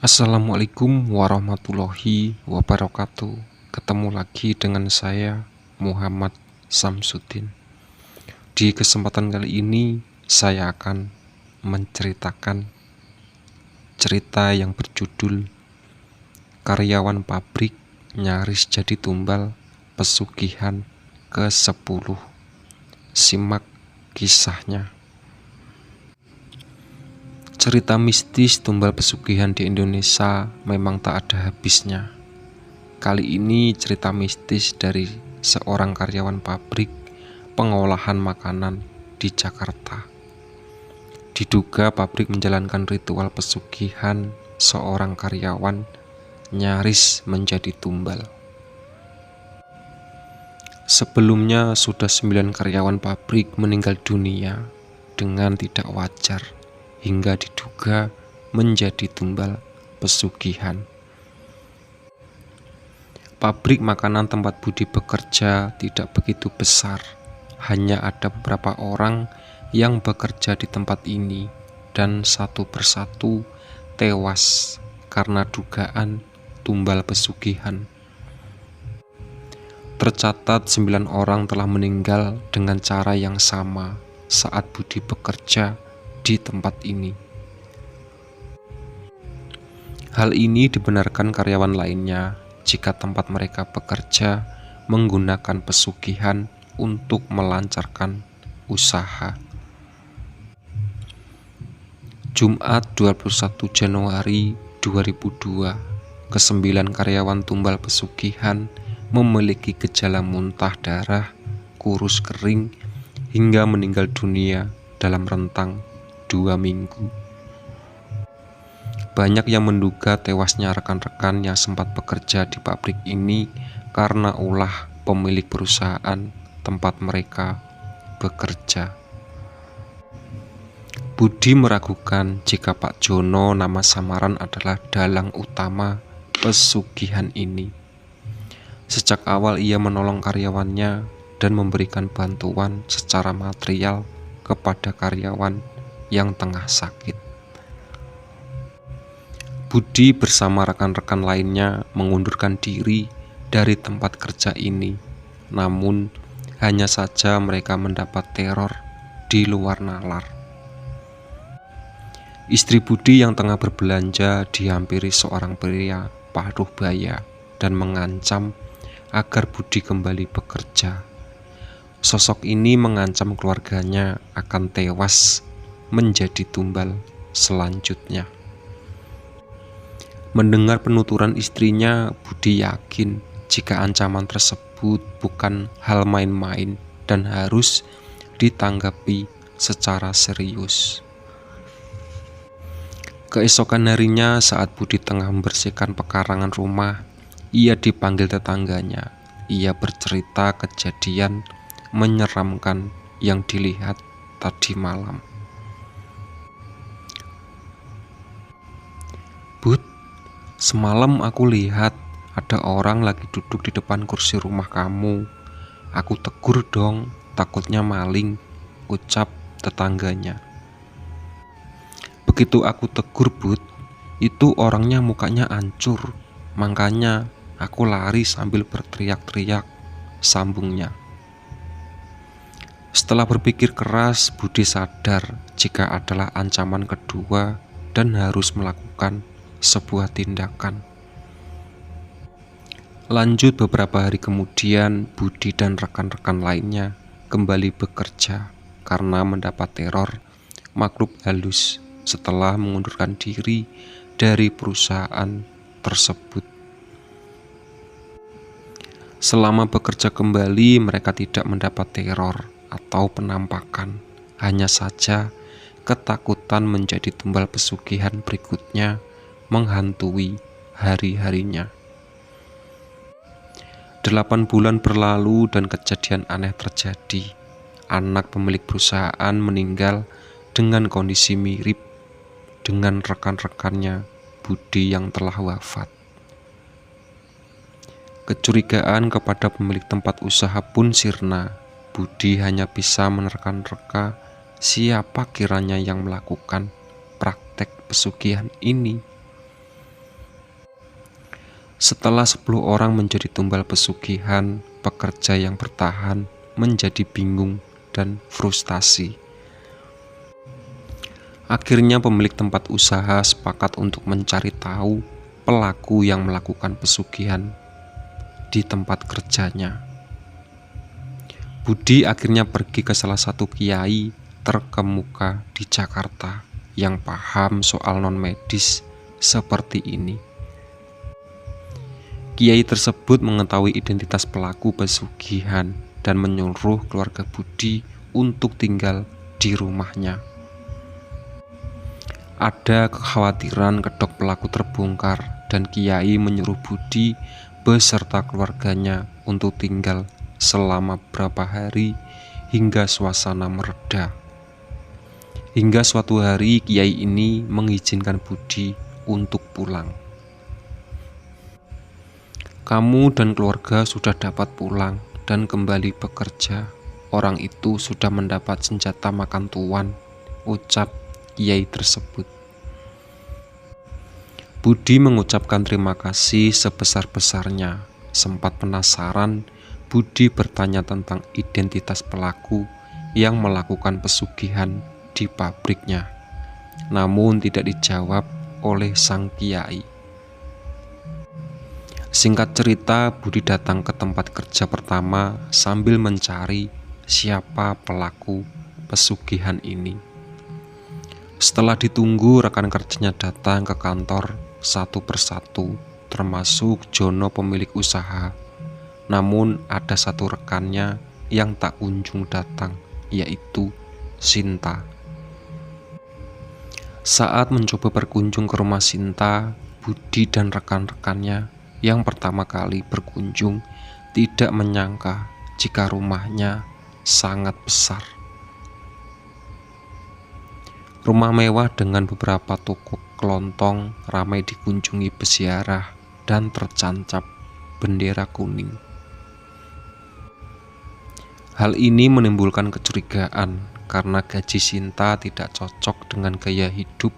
Assalamualaikum warahmatullahi wabarakatuh. Ketemu lagi dengan saya, Muhammad Samsudin. Di kesempatan kali ini saya akan menceritakan cerita yang berjudul Karyawan Pabrik Nyaris Jadi Tumbal Pesugihan ke-10. Simak kisahnya. Cerita mistis tumbal pesugihan di Indonesia memang tak ada habisnya. Kali ini cerita mistis dari seorang karyawan pabrik pengolahan makanan di Jakarta. Diduga pabrik menjalankan ritual pesugihan seorang karyawan nyaris menjadi tumbal. Sebelumnya sudah 9 karyawan pabrik meninggal dunia dengan tidak wajar, hingga diduga menjadi tumbal pesugihan. Pabrik makanan tempat Budi bekerja tidak begitu besar, hanya ada beberapa orang yang bekerja di tempat ini dan satu persatu tewas karena dugaan tumbal pesugihan. Tercatat 9 orang telah meninggal dengan cara yang sama saat Budi bekerja di tempat ini. Hal ini dibenarkan karyawan lainnya jika tempat mereka bekerja menggunakan pesugihan untuk melancarkan usaha. Jumat 21 Januari 2002, ke-9 karyawan tumbal pesugihan memiliki gejala muntah darah, kurus kering, hingga meninggal dunia dalam rentang 2 minggu. Banyak yang menduga tewasnya rekan-rekan yang sempat bekerja di pabrik ini karena ulah pemilik perusahaan tempat mereka bekerja. Budi meragukan jika Pak Jono, nama samaran, adalah dalang utama pesugihan ini. Sejak awal ia menolong karyawannya dan memberikan bantuan secara material kepada karyawan yang tengah sakit. Budi bersama rekan-rekan lainnya mengundurkan diri dari tempat kerja ini. Namun, hanya saja mereka mendapat teror di luar nalar. Istri Budi yang tengah berbelanja dihampiri seorang pria paruh baya dan mengancam agar Budi kembali bekerja. Sosok ini mengancam keluarganya akan tewas menjadi tumbal selanjutnya. Mendengar penuturan istrinya, Budi yakin jika ancaman tersebut bukan hal main-main dan harus ditanggapi secara serius. Keesokan harinya saat Budi tengah membersihkan pekarangan rumah, ia dipanggil tetangganya. Ia bercerita kejadian menyeramkan yang dilihat tadi malam. "Bud, semalam aku lihat ada orang lagi duduk di depan kursi rumah kamu. Aku tegur dong, takutnya maling," ucap tetangganya. "Begitu aku tegur, Bud, itu orangnya mukanya hancur. Makanya aku lari sambil berteriak-teriak," sambungnya. Setelah berpikir keras, Budi sadar jika adalah ancaman kedua dan harus melakukan sebuah tindakan. Lanjut beberapa hari kemudian, Budi dan rekan-rekan lainnya kembali bekerja karena mendapat teror makhluk halus setelah mengundurkan diri dari perusahaan tersebut. Selama bekerja kembali, mereka tidak mendapat teror atau penampakan, hanya saja ketakutan menjadi tumbal pesugihan berikutnya menghantui hari-harinya. 8 bulan berlalu dan kejadian aneh terjadi. Anak pemilik perusahaan meninggal dengan kondisi mirip dengan rekan-rekannya Budi yang telah wafat. Kecurigaan kepada pemilik tempat usaha pun sirna. Budi hanya bisa menerka-nerka siapa kiranya yang melakukan praktek pesugihan ini. Setelah 10 orang menjadi tumbal pesugihan, pekerja yang bertahan menjadi bingung dan frustasi. Akhirnya pemilik tempat usaha sepakat untuk mencari tahu pelaku yang melakukan pesugihan di tempat kerjanya. Budi akhirnya pergi ke salah satu kiai terkemuka di Jakarta yang paham soal non-medis seperti ini. Kiai tersebut mengetahui identitas pelaku pesugihan dan menyuruh keluarga Budi untuk tinggal di rumahnya. Ada kekhawatiran kedok pelaku terbongkar dan Kiai menyuruh Budi beserta keluarganya untuk tinggal selama beberapa hari hingga suasana mereda. Hingga suatu hari Kiai ini mengizinkan Budi untuk pulang. Kamu dan keluarga sudah dapat pulang dan kembali bekerja. Orang itu sudah mendapat senjata makan tuan, ucap Kiai tersebut. Budi mengucapkan terima kasih sebesar-besarnya. Sempat penasaran, Budi bertanya tentang identitas pelaku yang melakukan pesugihan di pabriknya. Namun tidak dijawab oleh sang Kiai. Singkat cerita, Budi datang ke tempat kerja pertama sambil mencari siapa pelaku pesugihan ini. Setelah ditunggu, rekan kerjanya datang ke kantor satu persatu, termasuk Jono pemilik usaha. Namun ada satu rekannya yang tak kunjung datang, yaitu Sinta. Saat mencoba berkunjung ke rumah Sinta, Budi dan rekan-rekannya yang pertama kali berkunjung tidak menyangka jika rumahnya sangat besar. Rumah mewah dengan beberapa toko kelontong ramai dikunjungi peziarah dan tercancap bendera kuning. Hal ini menimbulkan kecurigaan karena gaji Sinta tidak cocok dengan gaya hidup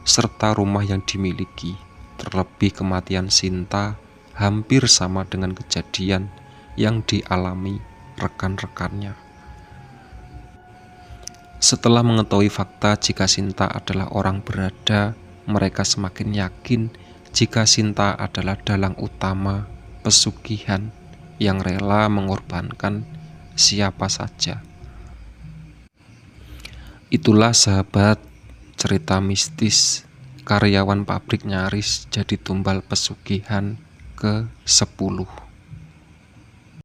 serta rumah yang dimiliki. Terlebih kematian Sinta hampir sama dengan kejadian yang dialami rekan-rekannya. Setelah mengetahui fakta jika Sinta adalah orang berada, mereka semakin yakin jika Sinta adalah dalang utama pesugihan yang rela mengorbankan siapa saja. Itulah sahabat, cerita mistis karyawan pabrik nyaris jadi tumbal pesugihan ke-10.